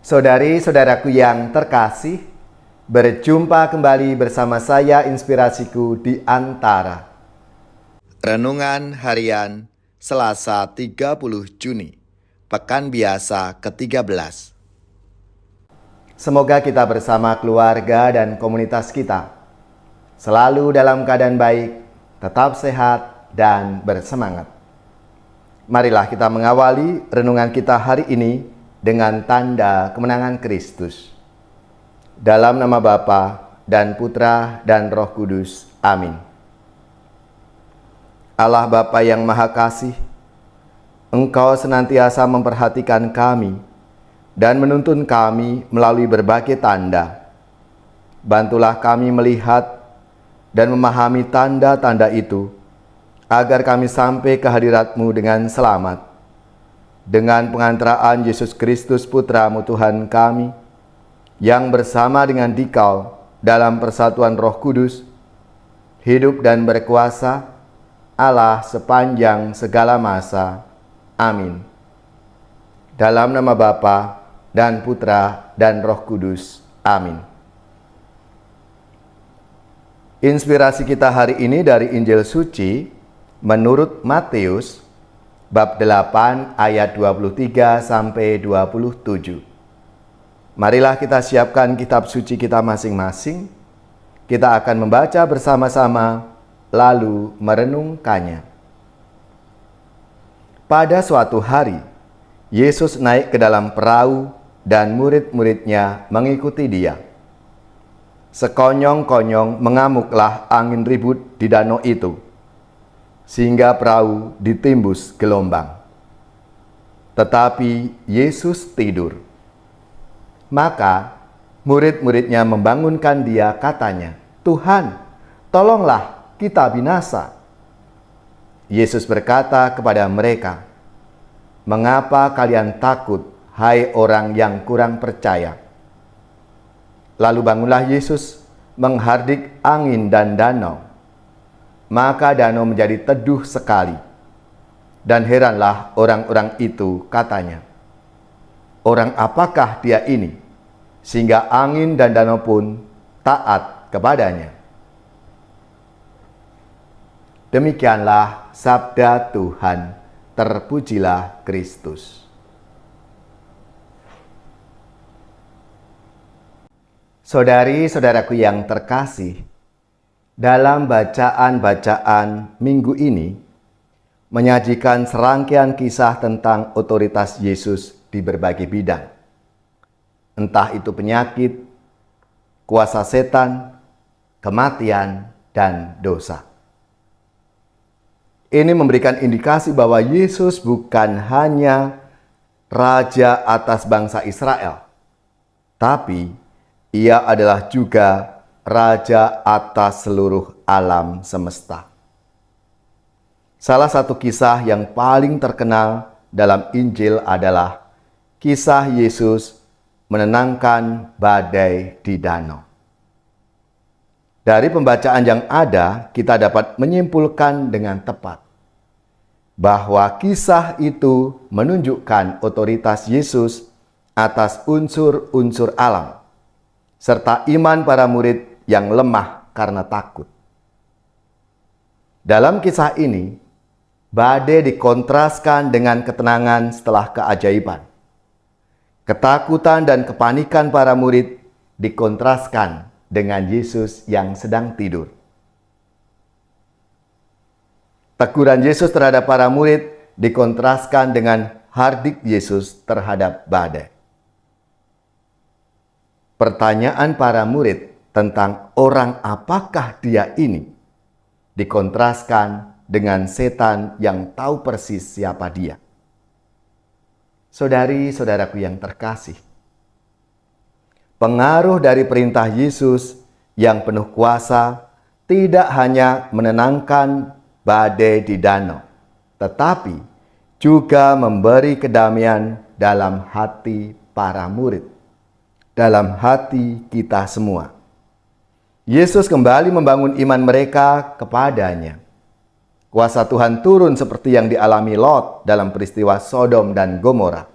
Saudari-saudaraku yang terkasih, berjumpa kembali bersama saya Inspirasiku di Antara. Renungan Harian Selasa 30 Juni, Pekan Biasa ke-13. Semoga kita bersama keluarga dan komunitas kita selalu dalam keadaan baik, tetap sehat, dan bersemangat. Marilah kita mengawali renungan kita hari ini dengan tanda kemenangan Kristus. Dalam nama Bapa dan Putra dan Roh Kudus. Amin. Allah Bapa yang Maha Kasih, Engkau senantiasa memperhatikan kami dan menuntun kami melalui berbagai tanda. Bantulah kami melihat dan memahami tanda-tanda itu, agar kami sampai ke hadirat-Mu dengan selamat. Dengan pengantaraan Yesus Kristus Putra-Mu Tuhan kami, yang bersama dengan Dikau dalam persatuan Roh Kudus, hidup dan berkuasa Allah sepanjang segala masa. Amin. Dalam nama Bapa dan Putra dan Roh Kudus. Amin. Inspirasi kita hari ini dari Injil Suci menurut Matius bab 8 ayat 23 sampai 27. Marilah kita siapkan kitab suci kita masing-masing. Kita akan membaca bersama-sama lalu merenungkannya. Pada suatu hari, Yesus naik ke dalam perahu dan murid-muridnya mengikuti Dia. Sekonyong-konyong mengamuklah angin ribut di danau itu, sehingga perahu ditimbus gelombang. Tetapi Yesus tidur. Maka murid-muridnya membangunkan Dia, katanya, "Tuhan, tolonglah, kita binasa." Yesus berkata kepada mereka, "Mengapa kalian takut, hai orang yang kurang percaya?" Lalu bangunlah Yesus menghardik angin dan danau. Maka danau menjadi teduh sekali. Dan heranlah orang-orang itu, katanya, "Orang apakah dia ini, sehingga angin dan danau pun taat kepadanya?" Demikianlah sabda Tuhan. Terpujilah Kristus. Saudari-saudaraku yang terkasih, dalam bacaan-bacaan minggu ini menyajikan serangkaian kisah tentang otoritas Yesus di berbagai bidang. Entah itu penyakit, kuasa setan, kematian, dan dosa. Ini memberikan indikasi bahwa Yesus bukan hanya raja atas bangsa Israel, tapi Ia adalah juga raja atas seluruh alam semesta. Salah satu kisah yang paling terkenal dalam Injil adalah kisah Yesus menenangkan badai di danau. Dari pembacaan yang ada, kita dapat menyimpulkan dengan tepat bahwa kisah itu menunjukkan otoritas Yesus atas unsur-unsur alam, serta iman para murid yang lemah karena takut. Dalam kisah ini, badai dikontraskan dengan ketenangan setelah keajaiban. Ketakutan dan kepanikan para murid dikontraskan dengan Yesus yang sedang tidur. Teguran Yesus terhadap para murid dikontraskan dengan hardik Yesus terhadap badai. Pertanyaan para murid tentang orang apakah dia ini dikontraskan dengan setan yang tahu persis siapa dia. Saudari-saudaraku yang terkasih, pengaruh dari perintah Yesus yang penuh kuasa tidak hanya menenangkan badai di danau, tetapi juga memberi kedamaian dalam hati para murid, dalam hati kita semua. Yesus kembali membangun iman mereka kepadanya. Kuasa Tuhan turun seperti yang dialami Lot dalam peristiwa Sodom dan Gomora.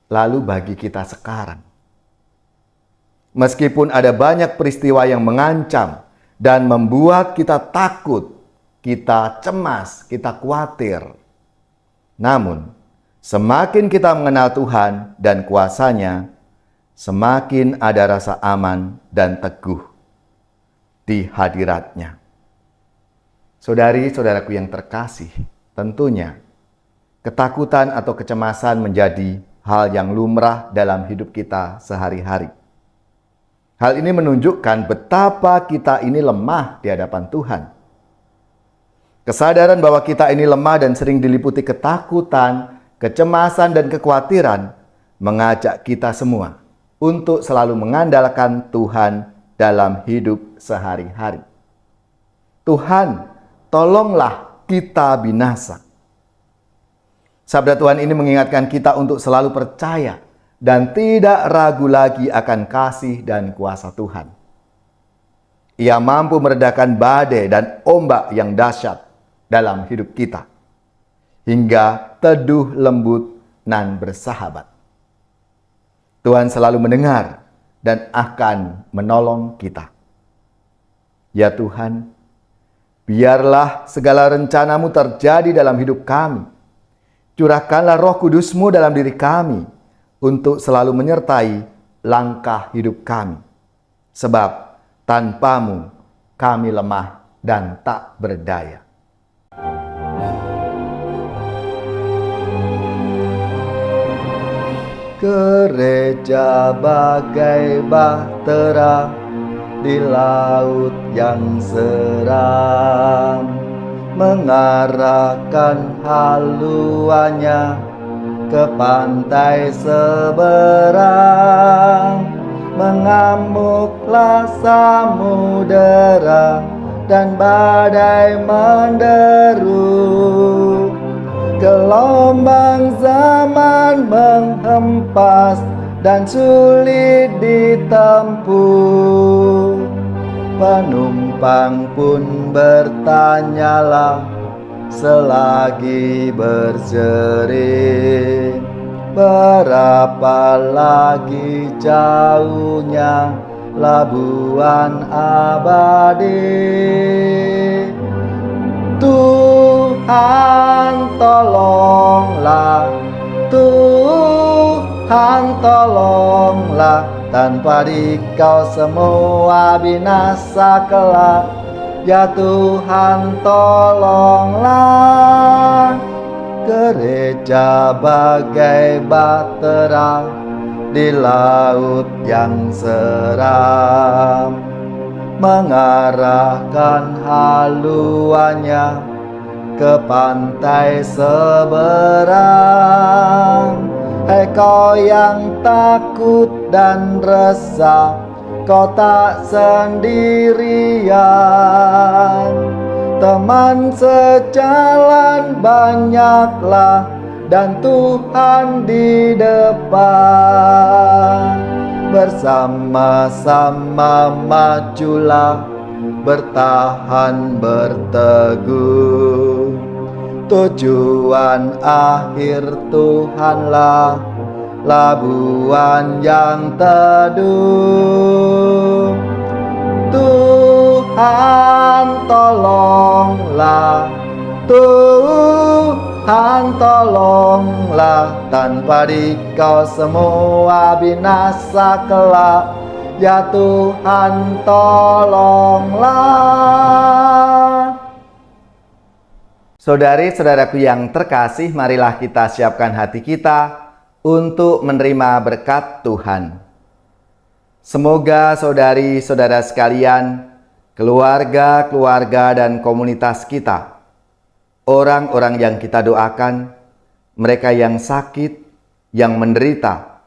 lalu bagi kita sekarang. Meskipun ada banyak peristiwa yang mengancam dan membuat kita takut, kita cemas, kita khawatir. Namun, semakin kita mengenal Tuhan dan kuasa-Nya, semakin ada rasa aman dan teguh di hadirat-Nya. Saudari-saudaraku yang terkasih, tentunya ketakutan atau kecemasan menjadi hal yang lumrah dalam hidup kita sehari-hari. Hal ini menunjukkan betapa kita ini lemah di hadapan Tuhan. Kesadaran bahwa kita ini lemah dan sering diliputi ketakutan, kecemasan, dan kekhawatiran mengajak kita semua untuk selalu mengandalkan Tuhan dalam hidup sehari-hari. Tuhan, tolonglah kita binasa. Sabda Tuhan ini mengingatkan kita untuk selalu percaya dan tidak ragu lagi akan kasih dan kuasa Tuhan. Ia mampu meredakan badai dan ombak yang dahsyat dalam hidup kita, hingga teduh lembut nan bersahabat. Tuhan selalu mendengar dan akan menolong kita. Ya Tuhan, biarlah segala rencana-Mu terjadi dalam hidup kami. Curahkanlah Roh Kudus-Mu dalam diri kami untuk selalu menyertai langkah hidup kami. Sebab tanpa-Mu kami lemah dan tak berdaya. Gereja bagai bahtera di laut yang seram, mengarahkan haluannya ke pantai seberang. Mengamuklah samudera dan badai menderu. Gelombang zaman menghempas dan sulit ditempuh. Penumpang pun bertanyalah selagi berjerit, berapa lagi jauhnya labuan abadi. Tuhan tolonglah, Tuhan tolonglah, tanpa Dikau semua binasa kelak. Ya Tuhan tolonglah. Gereja bagai bahtera di laut yang seram, mengarahkan haluannya ke pantai seberang. Hai kau yang takut dan resah, kau tak sendirian. Teman sejalan banyaklah dan Tuhan di depan. Bersama-sama majulah, bertahan berteguh. Tujuan akhir Tuhanlah labuan yang teduh. Tuhan tolonglah, Tuhan tolonglah, tanpa Dikau semua binasa kelak. Ya Tuhan tolonglah. Saudari-saudaraku yang terkasih, marilah kita siapkan hati kita untuk menerima berkat Tuhan. Semoga saudari-saudara sekalian, keluarga-keluarga dan komunitas kita, orang-orang yang kita doakan, mereka yang sakit, yang menderita,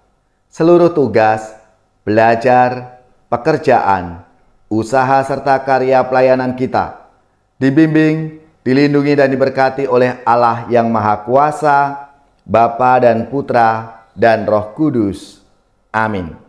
seluruh tugas, belajar, pekerjaan, usaha serta karya pelayanan kita, dibimbing, dilindungi dan diberkati oleh Allah yang Maha Kuasa, Bapa dan Putra dan Roh Kudus. Amin.